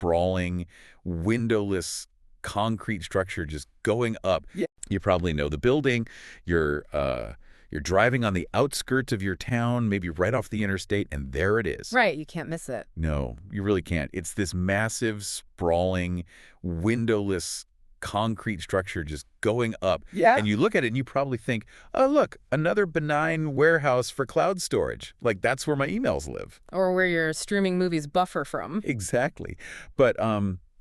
sprawling, windowless concrete structure just going up. Yeah. You probably know the building. You're driving on the outskirts of your town, maybe right off the interstate, and there it is. Right, you can't miss it. No, you really can't. It's this massive, sprawling, windowless concrete structure just going up. Yeah. And you look at it and you probably think, oh, look, another benign warehouse for cloud storage. Like, that's where my emails live. Or where your streaming movies buffer from. Exactly. But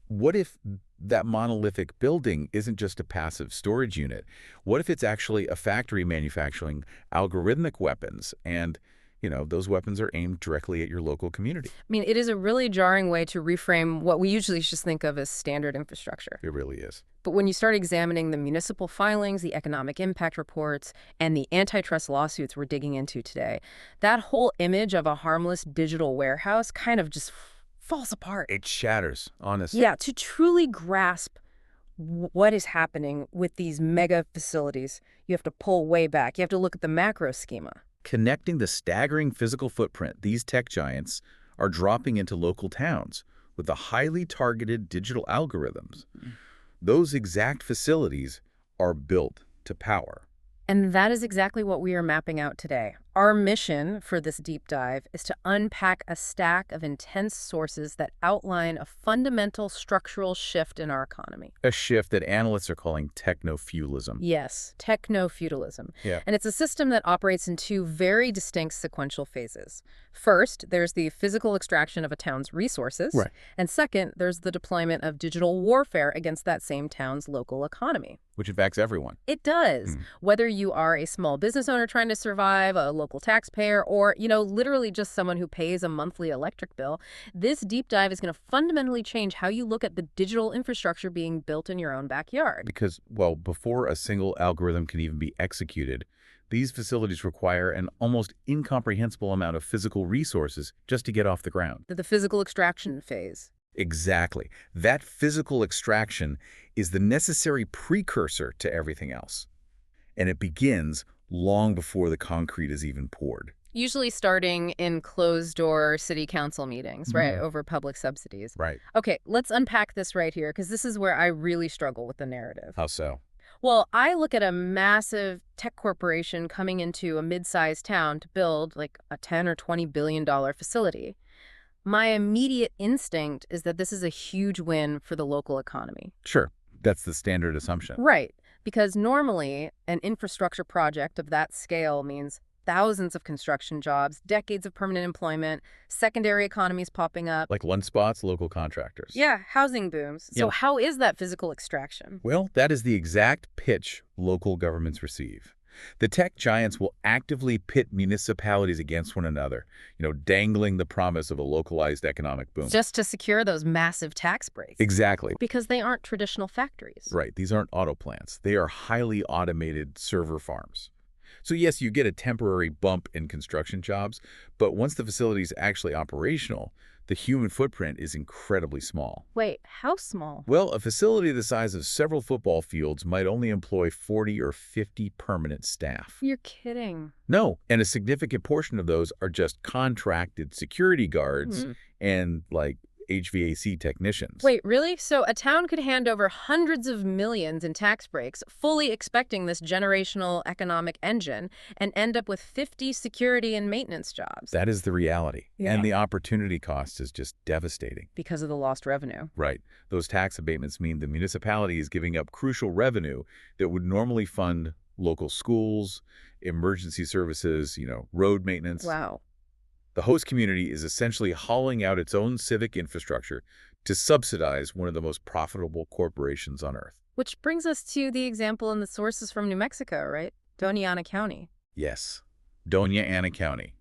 what if that monolithic building isn't just a passive storage unit? What if it's actually a factory manufacturing algorithmic weapons? And, you know, those weapons are aimed directly at your local community. I mean, it is a really jarring way to reframe what we usually just think of as standard infrastructure. It really is. But when you start examining the municipal filings, the economic impact reports, and the antitrust lawsuits we're digging into today, that whole image of a harmless digital warehouse kind of just falls apart. It shatters, honestly. Yeah, to truly grasp what is happening with these mega facilities, you have to pull way back. You have to look at the macro schema. Connecting the staggering physical footprint these tech giants are dropping into local towns with the highly targeted digital algorithms. Those exact facilities are built to power. And that is exactly what we are mapping out today. Our mission for this deep dive is to unpack a stack of intense sources that outline a fundamental structural shift in our economy. A shift that analysts are calling techno-feudalism. Yes, techno-feudalism. Yeah. And it's a system that operates in two very distinct sequential phases. First, there's the physical extraction of a town's resources. Right. And second, there's the deployment of digital warfare against that same town's local economy. Which affects everyone. It does. Whether you are a small business owner trying to survive, a local taxpayer, or, you know, literally just someone who pays a monthly electric bill, this deep dive is going to fundamentally change how you look at the digital infrastructure being built in your own backyard. Because, well, before a single algorithm can even be executed, these facilities require an almost incomprehensible amount of physical resources just to get off the ground. The physical extraction phase. Exactly. That physical extraction is the necessary precursor to everything else. And it begins long before the concrete is even poured. Usually starting in closed-door city council meetings, right, over public subsidies. Right. Okay, let's unpack this right here, because this is where I really struggle with the narrative. How so? Well, I look at a massive tech corporation coming into a mid-sized town to build like a $10 or $20 billion facility. My immediate instinct is that this is a huge win for the local economy. Sure. That's the standard assumption. Right. Because normally, an infrastructure project of that scale means thousands of construction jobs, decades of permanent employment, secondary economies popping up. Like lunch spots, local contractors. Yeah, housing booms. So how is that physical extraction? Well, that is the exact pitch local governments receive. The tech giants will actively pit municipalities against one another, you know, dangling the promise of a localized economic boom. Just to secure those massive tax breaks. Exactly. Because they aren't traditional factories. Right. These aren't auto plants. They are highly automated server farms. So yes, you get a temporary bump in construction jobs, but once the facility is actually operational, the human footprint is incredibly small. Wait, how small? Well, a facility the size of several football fields might only employ 40 or 50 permanent staff. You're kidding. No, and a significant portion of those are just contracted security guards and, like, HVAC technicians. Wait, really? So a town could hand over hundreds of millions in tax breaks, fully expecting this generational economic engine, and end up with 50 security and maintenance jobs. That is the reality. Yeah. And the opportunity cost is just devastating. Because of the lost revenue. Right. Those tax abatements mean the municipality is giving up crucial revenue that would normally fund local schools, emergency services, you know, road maintenance. Wow. The host community is essentially hauling out its own civic infrastructure to subsidize one of the most profitable corporations on Earth. Which brings us to the example in the sources from New Mexico, right? Doña Ana County. Yes, Doña Ana County.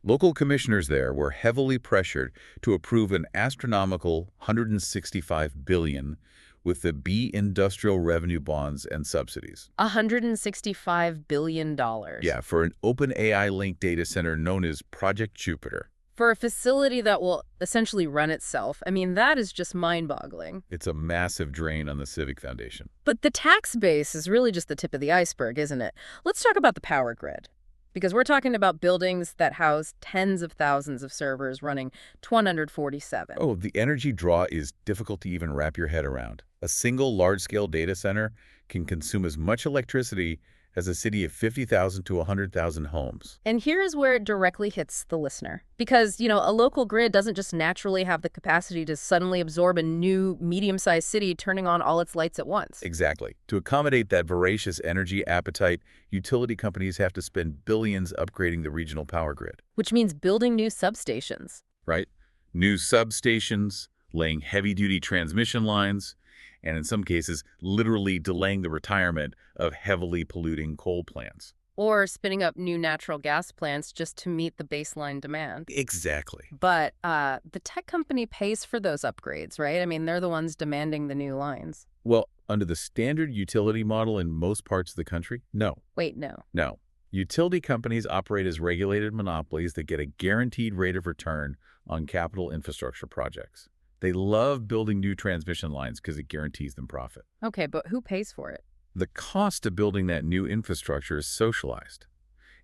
Local commissioners there were heavily pressured to approve an astronomical $165 billion with the B industrial revenue bonds and subsidies. $165 billion. Yeah, for an open AI-linked data center known as Project Jupiter. For a facility that will essentially run itself. I mean, that is just mind-boggling. It's a massive drain on the civic foundation. But the tax base is really just the tip of the iceberg, isn't it? Let's talk about the power grid. Because we're talking about buildings that house tens of thousands of servers running 247. Oh, the energy draw is difficult to even wrap your head around. A single large-scale data center can consume as much electricity as a city of 50,000 to 100,000 homes. And here is where it directly hits the listener. Because, a local grid doesn't just naturally have the capacity to suddenly absorb a new medium-sized city turning on all its lights at once. Exactly. To accommodate that voracious energy appetite, utility companies have to spend billions upgrading the regional power grid. Which means building new substations. Right? New substations, laying heavy-duty transmission lines, and in some cases, literally delaying the retirement of heavily polluting coal plants. Or spinning up new natural gas plants just to meet the baseline demand. Exactly. But the tech company pays for those upgrades, right? I mean, they're the ones demanding the new lines. Well, under the standard utility model in most parts of the country, no. Wait, no. No. Utility companies operate as regulated monopolies that get a guaranteed rate of return on capital infrastructure projects. They love building new transmission lines because it guarantees them profit. Okay, but who pays for it? The cost of building that new infrastructure is socialized.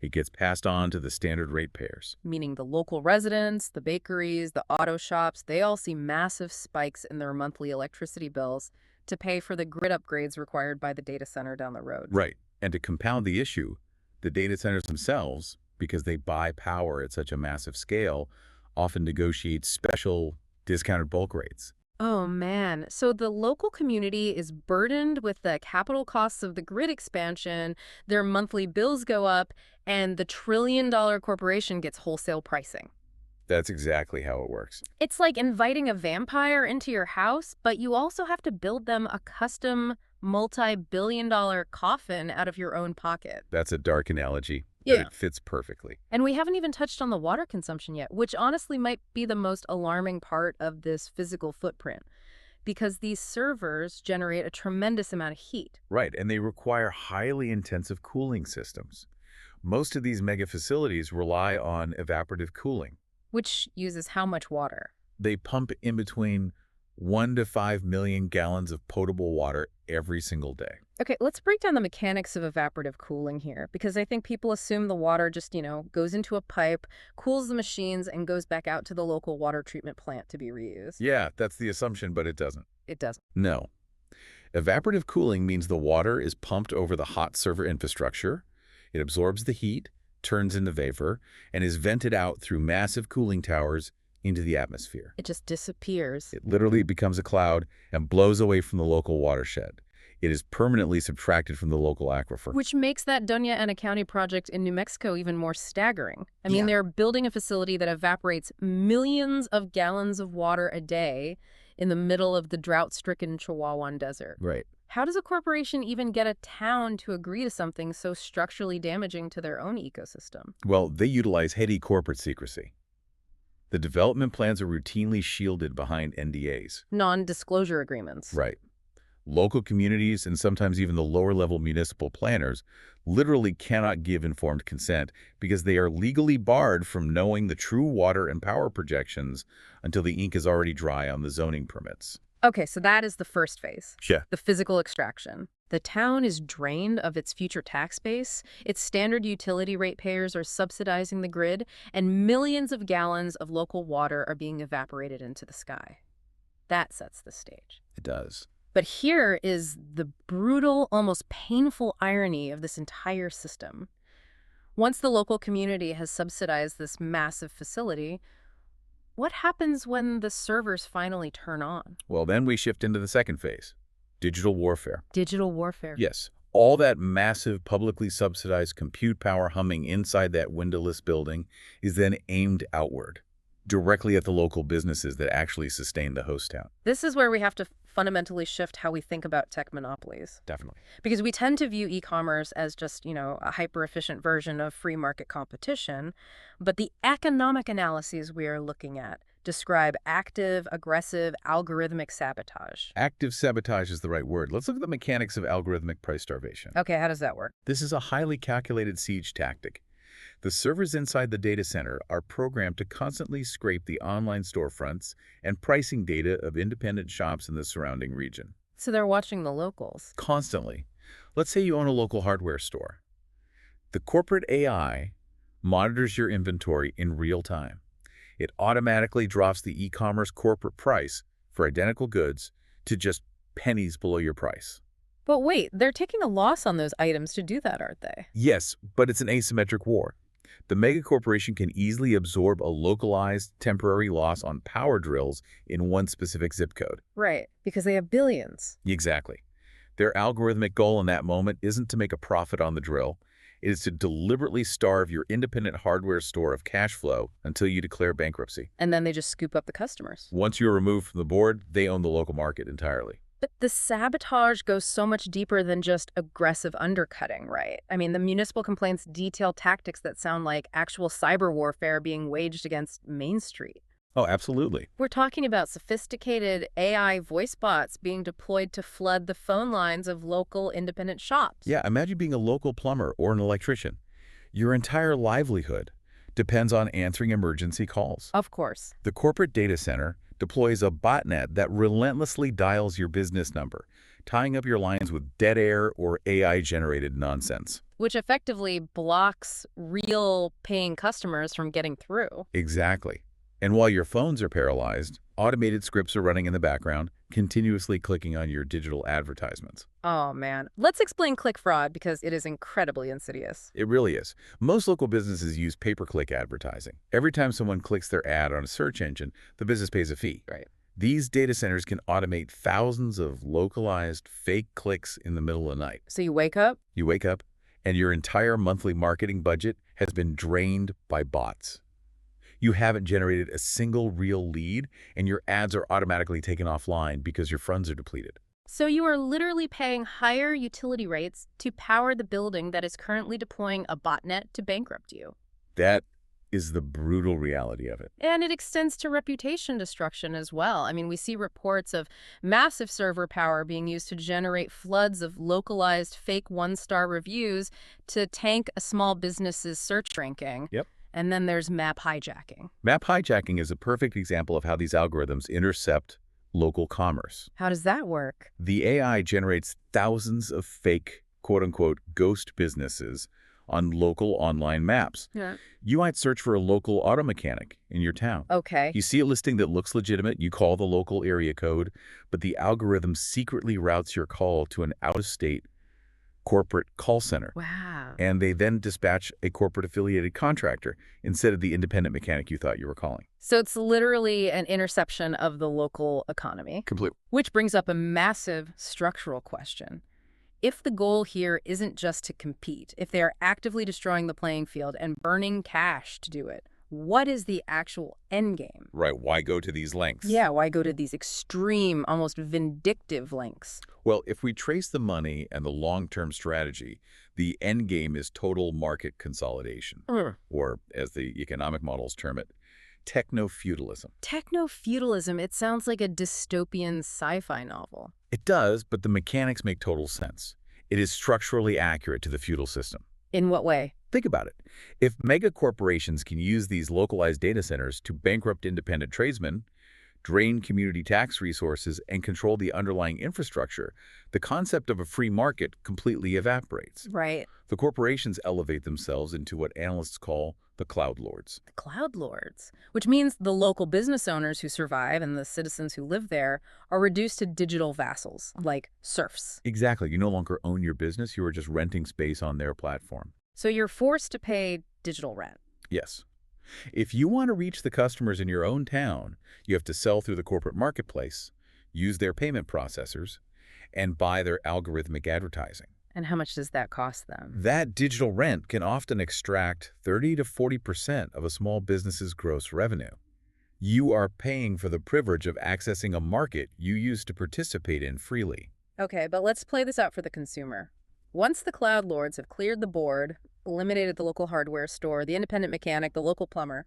It gets passed on to the standard ratepayers. Meaning the local residents, the bakeries, the auto shops, they all see massive spikes in their monthly electricity bills to pay for the grid upgrades required by the data center down the road. Right. And to compound the issue, the data centers themselves, because they buy power at such a massive scale, often negotiate special discounted bulk rates. Oh man, so the local community is burdened with the capital costs of the grid expansion, their monthly bills go up, and the trillion-dollar corporation gets wholesale pricing. That's exactly how it works. It's like inviting a vampire into your house, but you also have to build them a custom multi-billion-dollar coffin out of your own pocket. That's a dark analogy, but Yeah. it fits perfectly. And we haven't even touched on the water consumption yet, which honestly might be the most alarming part of this physical footprint, because these servers generate a tremendous amount of heat. Right, and they require highly intensive cooling systems. Most of these mega facilities rely on evaporative cooling. Which uses how much water? They pump in between 1 to 5 million gallons of potable water every single day. Okay, let's break down the mechanics of evaporative cooling here, because I think people assume the water just, goes into a pipe, cools the machines, and goes back out to the local water treatment plant to be reused. Yeah, that's the assumption, but it doesn't. It doesn't. No. Evaporative cooling means the water is pumped over the hot server infrastructure. It absorbs the heat, turns into vapor, and is vented out through massive cooling towers into the atmosphere. It just disappears. It literally becomes a cloud and blows away from the local watershed. It is permanently subtracted from the local aquifer. Which makes that Doña Ana County project in New Mexico even more staggering. I mean, they're building a facility that evaporates millions of gallons of water a day in the middle of the drought-stricken Chihuahuan Desert. Right. How does a corporation even get a town to agree to something so structurally damaging to their own ecosystem? Well, they utilize heady corporate secrecy. The development plans are routinely shielded behind NDAs. Non-disclosure agreements. Right. Local communities and sometimes even the lower-level municipal planners literally cannot give informed consent because they are legally barred from knowing the true water and power projections until the ink is already dry on the zoning permits. Okay, so that is the first phase. Yeah. The physical extraction. The town is drained of its future tax base, its standard utility ratepayers are subsidizing the grid, and millions of gallons of local water are being evaporated into the sky. That sets the stage. It does. But here is the brutal, almost painful irony of this entire system. Once the local community has subsidized this massive facility, what happens when the servers finally turn on? Well, then we shift into the second phase, digital warfare. Digital warfare. Yes, all that massive publicly subsidized compute power humming inside that windowless building is then aimed outward, directly at the local businesses that actually sustain the host town. This is where we have to fundamentally shift how we think about tech monopolies. Definitely. Because we tend to view e-commerce as just, a hyper-efficient version of free market competition. But the economic analyses we are looking at describe active, aggressive, algorithmic sabotage. Active sabotage is the right word. Let's look at the mechanics of algorithmic price starvation. Okay, how does that work? This is a highly calculated siege tactic. The servers inside the data center are programmed to constantly scrape the online storefronts and pricing data of independent shops in the surrounding region. So they're watching the locals. Constantly. Let's say you own a local hardware store. The corporate AI monitors your inventory in real time. It automatically drops the e-commerce corporate price for identical goods to just pennies below your price. But wait, they're taking a loss on those items to do that, aren't they? Yes, but it's an asymmetric war. The megacorporation can easily absorb a localized temporary loss on power drills in one specific zip code. Right, because they have billions. Exactly. Their algorithmic goal in that moment isn't to make a profit on the drill. It is to deliberately starve your independent hardware store of cash flow until you declare bankruptcy. And then they just scoop up the customers. Once you're removed from the board, they own the local market entirely. But the sabotage goes so much deeper than just aggressive undercutting, right? I mean, the municipal complaints detail tactics that sound like actual cyber warfare being waged against Main Street. Oh, absolutely. We're talking about sophisticated AI voice bots being deployed to flood the phone lines of local independent shops. Yeah, imagine being a local plumber or an electrician. Your entire livelihood depends on answering emergency calls. Of course. The corporate data center deploys a botnet that relentlessly dials your business number, tying up your lines with dead air or AI-generated nonsense. Which effectively blocks real paying customers from getting through. Exactly. And while your phones are paralyzed, automated scripts are running in the background, continuously clicking on your digital advertisements. Oh, man. Let's explain click fraud because it is incredibly insidious. It really is. Most local businesses use pay-per-click advertising. Every time someone clicks their ad on a search engine, the business pays a fee. Right. These data centers can automate thousands of localized fake clicks in the middle of the night. So you wake up? You wake up, and your entire monthly marketing budget has been drained by bots. You haven't generated a single real lead, and your ads are automatically taken offline because your funds are depleted. So you are literally paying higher utility rates to power the building that is currently deploying a botnet to bankrupt you. That is the brutal reality of it. And it extends to reputation destruction as well. I mean, we see reports of massive server power being used to generate floods of localized fake one-star reviews to tank a small business's search ranking. Yep. And then there's map hijacking. Map hijacking is a perfect example of how these algorithms intercept local commerce. How does that work? The AI generates thousands of fake, quote-unquote, ghost businesses on local online maps. Yeah. You might search for a local auto mechanic in your town. Okay. You see a listing that looks legitimate, you call the local area code, but the algorithm secretly routes your call to an out-of-state corporate call center. Wow. And they then dispatch a corporate-affiliated contractor instead of the independent mechanic you thought you were calling. So it's literally an interception of the local economy. Completely. Which brings up a massive structural question. If the goal here isn't just to compete, if they are actively destroying the playing field and burning cash to do it, what is the actual end game? Right, why go to these lengths? Yeah, why go to these extreme, almost vindictive lengths? Well, if we trace the money and the long-term strategy, the end game is total market consolidation, or as the economic models term it, techno-feudalism. Techno-feudalism, it sounds like a dystopian sci-fi novel. It does, but the mechanics make total sense. It is structurally accurate to the feudal system. In what way? Think about it. If mega corporations can use these localized data centers to bankrupt independent tradesmen, drain community tax resources, and control the underlying infrastructure, the concept of a free market completely evaporates. Right. The corporations elevate themselves into what analysts call the cloud lords. The cloud lords, which means the local business owners who survive and the citizens who live there are reduced to digital vassals, like serfs. Exactly. You no longer own your business. You are just renting space on their platform. So you're forced to pay digital rent. Yes. If you want to reach the customers in your own town, you have to sell through the corporate marketplace, use their payment processors, and buy their algorithmic advertising. And how much does that cost them? That digital rent can often extract 30 to 40% of a small business's gross revenue. You are paying for the privilege of accessing a market you used to participate in freely. Okay, but let's play this out for the consumer. Once the cloud lords have cleared the board, eliminated the local hardware store, the independent mechanic, the local plumber,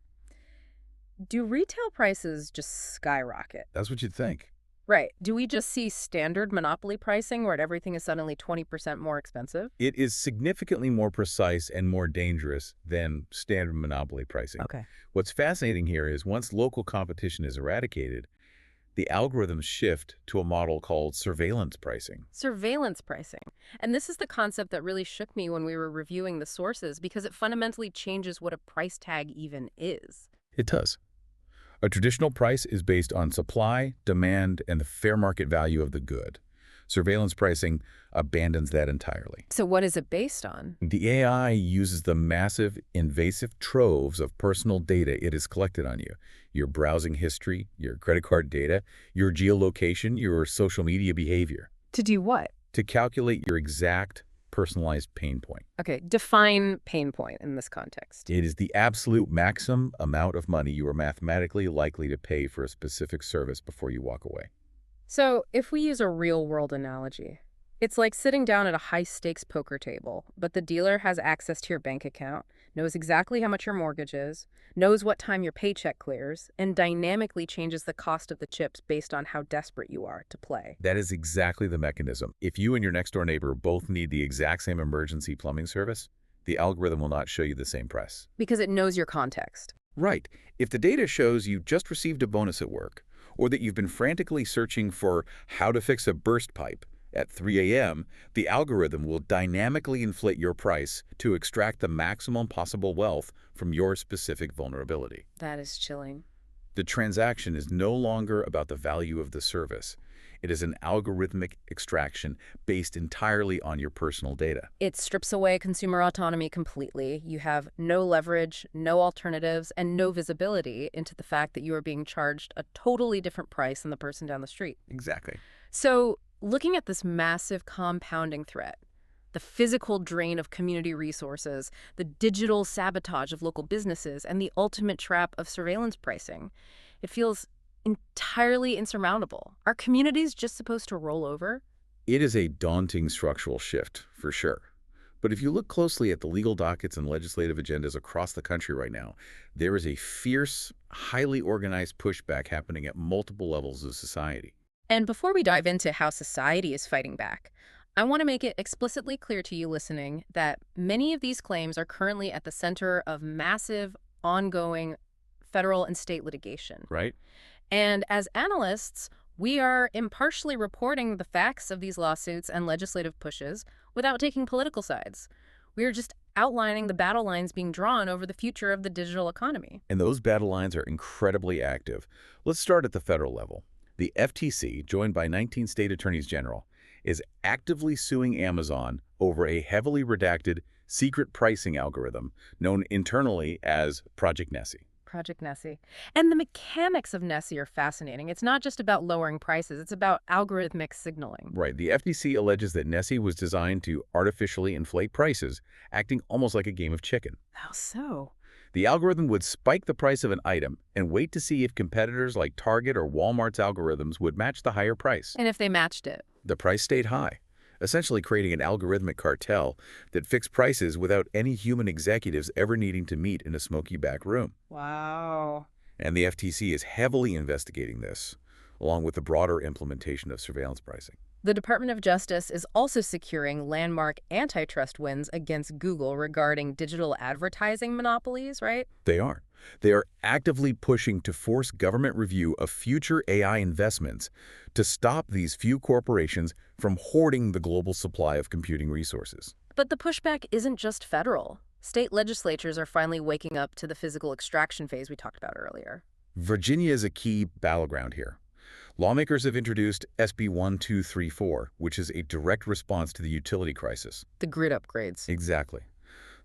do retail prices just skyrocket? That's what you'd think. Right. Do we just see standard monopoly pricing where everything is suddenly 20% more expensive? It is significantly more precise and more dangerous than standard monopoly pricing. Okay. What's fascinating here is once local competition is eradicated, The algorithms shift to a model called surveillance pricing. Surveillance pricing. And this is the concept that really shook me when we were reviewing the sources because it fundamentally changes what a price tag even is. It does. A traditional price is based on supply, demand, and the fair market value of the good. Surveillance pricing abandons that entirely. So what is it based on? The AI uses the massive, invasive troves of personal data it has collected on you. Your browsing history, your credit card data, your geolocation, your social media behavior. To do what? To calculate your exact personalized pain point. Okay, define pain point in this context. It is the absolute maximum amount of money you are mathematically likely to pay for a specific service before you walk away. So if we use a real-world analogy, it's like sitting down at a high-stakes poker table, but the dealer has access to your bank account, knows exactly how much your mortgage is, knows what time your paycheck clears, and dynamically changes the cost of the chips based on how desperate you are to play. That is exactly the mechanism. If you and your next-door neighbor both need the exact same emergency plumbing service, the algorithm will not show you the same price. Because it knows your context. Right. If the data shows you just received a bonus at work, or that you've been frantically searching for how to fix a burst pipe at 3 a.m., the algorithm will dynamically inflate your price to extract the maximum possible wealth from your specific vulnerability. That is chilling. The transaction is no longer about the value of the service. It is an algorithmic extraction based entirely on your personal data. It strips away consumer autonomy completely. You have no leverage, no alternatives, and no visibility into the fact that you are being charged a totally different price than the person down the street. Exactly. So, looking at this massive compounding threat, the physical drain of community resources, the digital sabotage of local businesses, and the ultimate trap of surveillance pricing, it feels entirely insurmountable. Are communities just supposed to roll over? It is a daunting structural shift, for sure. But if you look closely at the legal dockets and legislative agendas across the country right now, there is a fierce, highly organized pushback happening at multiple levels of society. And before we dive into how society is fighting back, I want to make it explicitly clear to you listening that many of these claims are currently at the center of massive, ongoing federal and state litigation. Right? And as analysts, we are impartially reporting the facts of these lawsuits and legislative pushes without taking political sides. We are just outlining the battle lines being drawn over the future of the digital economy. And those battle lines are incredibly active. Let's start at the federal level. The FTC, joined by 19 state attorneys general, is actively suing Amazon over a heavily redacted secret pricing algorithm known internally as Project Nessie. Project Nessie. And the mechanics of Nessie are fascinating. It's not just about lowering prices, it's about algorithmic signaling. Right. The FTC alleges that Nessie was designed to artificially inflate prices, acting almost like a game of chicken. How so? The algorithm would spike the price of an item and wait to see if competitors like Target or Walmart's algorithms would match the higher price. And if they matched it? The price stayed high, essentially creating an algorithmic cartel that fixed prices without any human executives ever needing to meet in a smoky back room. Wow. And the FTC is heavily investigating this, along with the broader implementation of surveillance pricing. The Department of Justice is also securing landmark antitrust wins against Google regarding digital advertising monopolies, right? They are. They are actively pushing to force government review of future AI investments to stop these few corporations from hoarding the global supply of computing resources. But the pushback isn't just federal. State legislatures are finally waking up to the physical extraction phase we talked about earlier. Virginia is a key battleground here. Lawmakers have introduced SB 1234, which is a direct response to the utility crisis. The grid upgrades. Exactly.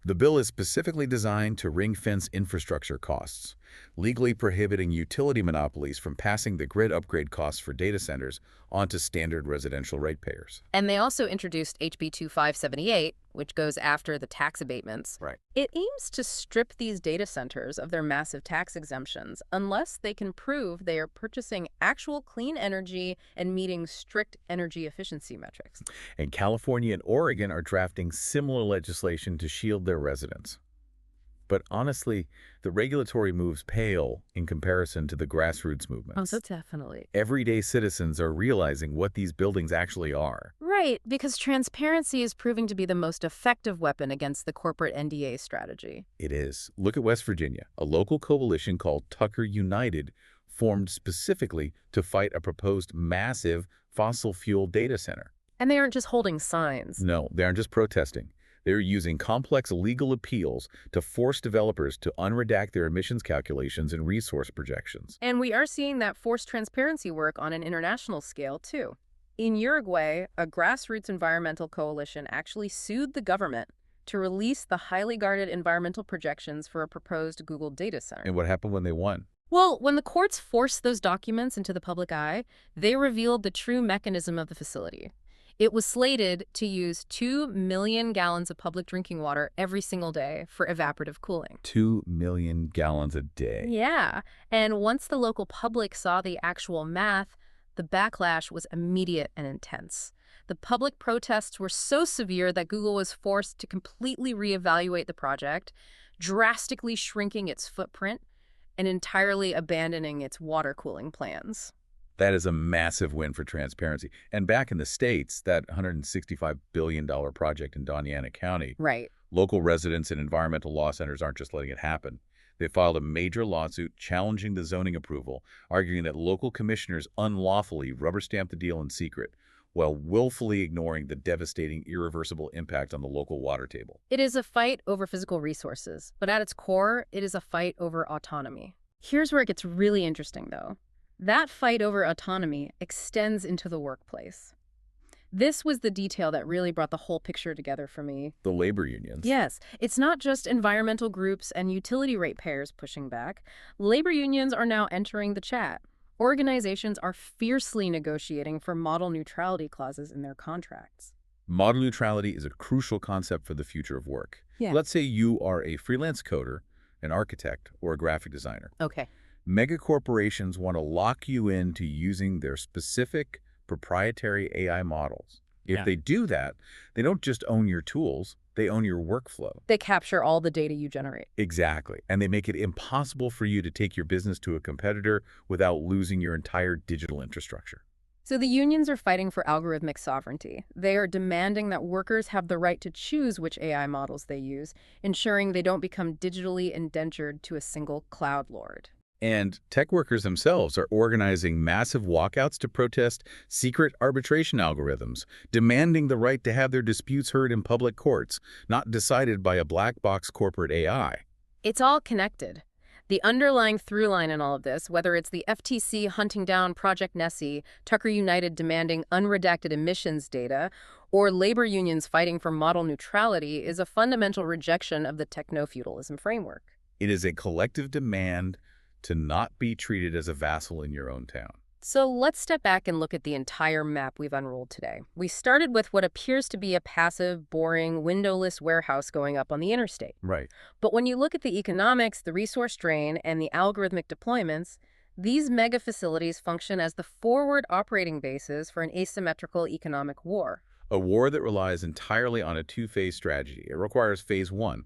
The bill is specifically designed to ring-fence infrastructure costs, legally prohibiting utility monopolies from passing the grid upgrade costs for data centers onto standard residential ratepayers. And they also introduced HB 2578, which goes after the tax abatements. Right. It aims to strip these data centers of their massive tax exemptions unless they can prove they are purchasing actual clean energy and meeting strict energy efficiency metrics. And California and Oregon are drafting similar legislation to shield their residents. But honestly, the regulatory moves pale in comparison to the grassroots movements. Oh, so definitely. Everyday citizens are realizing what these buildings actually are. Right, because transparency is proving to be the most effective weapon against the corporate NDA strategy. It is. Look at West Virginia. A local coalition called Tucker United formed specifically to fight a proposed massive fossil fuel data center. And they aren't just holding signs. No, they aren't just protesting. They're using complex legal appeals to force developers to unredact their emissions calculations and resource projections. And we are seeing that forced transparency work on an international scale, too. In Uruguay, a grassroots environmental coalition actually sued the government to release the highly guarded environmental projections for a proposed Google data center. And what happened when they won? Well, when the courts forced those documents into the public eye, they revealed the true mechanism of the facility. It was slated to use 2 million gallons of public drinking water every single day for evaporative cooling. 2 million gallons a day. Yeah, and once the local public saw the actual math, the backlash was immediate and intense. The public protests were so severe that Google was forced to completely reevaluate the project, drastically shrinking its footprint and entirely abandoning its water cooling plans. That is a massive win for transparency. And back in the States, that $165 billion project in Doñana County, Right. local residents and environmental law centers aren't just letting it happen. They filed a major lawsuit challenging the zoning approval, arguing that local commissioners unlawfully rubber-stamped the deal in secret, while willfully ignoring the devastating, irreversible impact on the local water table. It is a fight over physical resources, but at its core, it is a fight over autonomy. Here's where it gets really interesting, though. That fight over autonomy extends into the workplace. This was the detail that really brought the whole picture together for me. The labor unions. Yes, it's not just environmental groups and utility ratepayers pushing back. Labor unions are now entering the chat. Organizations are fiercely negotiating for model neutrality clauses in their contracts. Model neutrality is a crucial concept for the future of work. Yeah. Let's say you are a freelance coder, an architect, or a graphic designer. Okay. Mega corporations want to lock you into using their specific proprietary AI models. If they do that, they don't just own your tools, they own your workflow. They capture all the data you generate. Exactly. And they make it impossible for you to take your business to a competitor without losing your entire digital infrastructure. So the unions are fighting for algorithmic sovereignty. They are demanding that workers have the right to choose which AI models they use, ensuring they don't become digitally indentured to a single cloud lord. And tech workers themselves are organizing massive walkouts to protest secret arbitration algorithms, demanding the right to have their disputes heard in public courts, not decided by a black box corporate AI. It's all connected. The underlying through line in all of this, whether it's the FTC hunting down Project Nessie, Tucker United demanding unredacted emissions data, or labor unions fighting for model neutrality, is a fundamental rejection of the Techno-Feudalism framework. It is a collective demand to not be treated as a vassal in your own town. So let's step back and look at the entire map we've unrolled today. We started with what appears to be a passive, boring, windowless warehouse going up on the interstate. Right. But when you look at the economics, the resource drain, and the algorithmic deployments, these mega facilities function as the forward operating bases for an asymmetrical economic war. A war that relies entirely on a two-phase strategy. It requires phase one,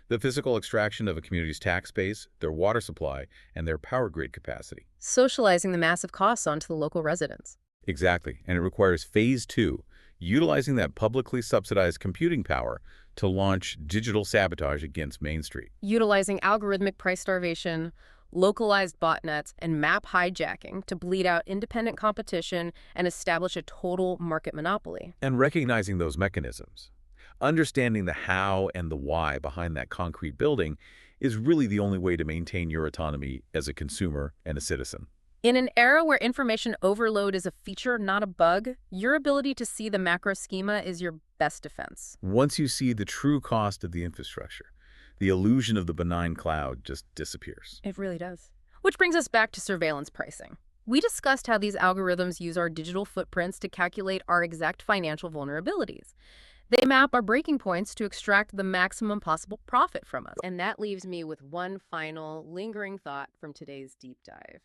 the physical extraction of a community's tax base, their water supply, and their power grid capacity. Socializing the massive costs onto the local residents. Exactly. And it requires phase two, utilizing that publicly subsidized computing power to launch digital sabotage against Main Street. Utilizing algorithmic price starvation, localized botnets, and map hijacking to bleed out independent competition and establish a total market monopoly. And recognizing those mechanisms. Understanding the how and the why behind that concrete building is really the only way to maintain your autonomy as a consumer and a citizen. In an era where information overload is a feature, not a bug, your ability to see the macro schema is your best defense. Once you see the true cost of the infrastructure, the illusion of the benign cloud just disappears. It really does. Which brings us back to surveillance pricing. We discussed how these algorithms use our digital footprints to calculate our exact financial vulnerabilities. They map our breaking points to extract the maximum possible profit from us. And that leaves me with one final, lingering thought from today's deep dive.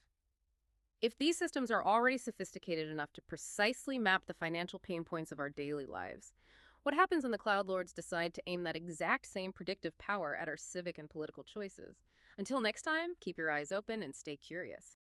If these systems are already sophisticated enough to precisely map the financial pain points of our daily lives, what happens when the cloud lords decide to aim that exact same predictive power at our civic and political choices? Until next time, keep your eyes open and stay curious.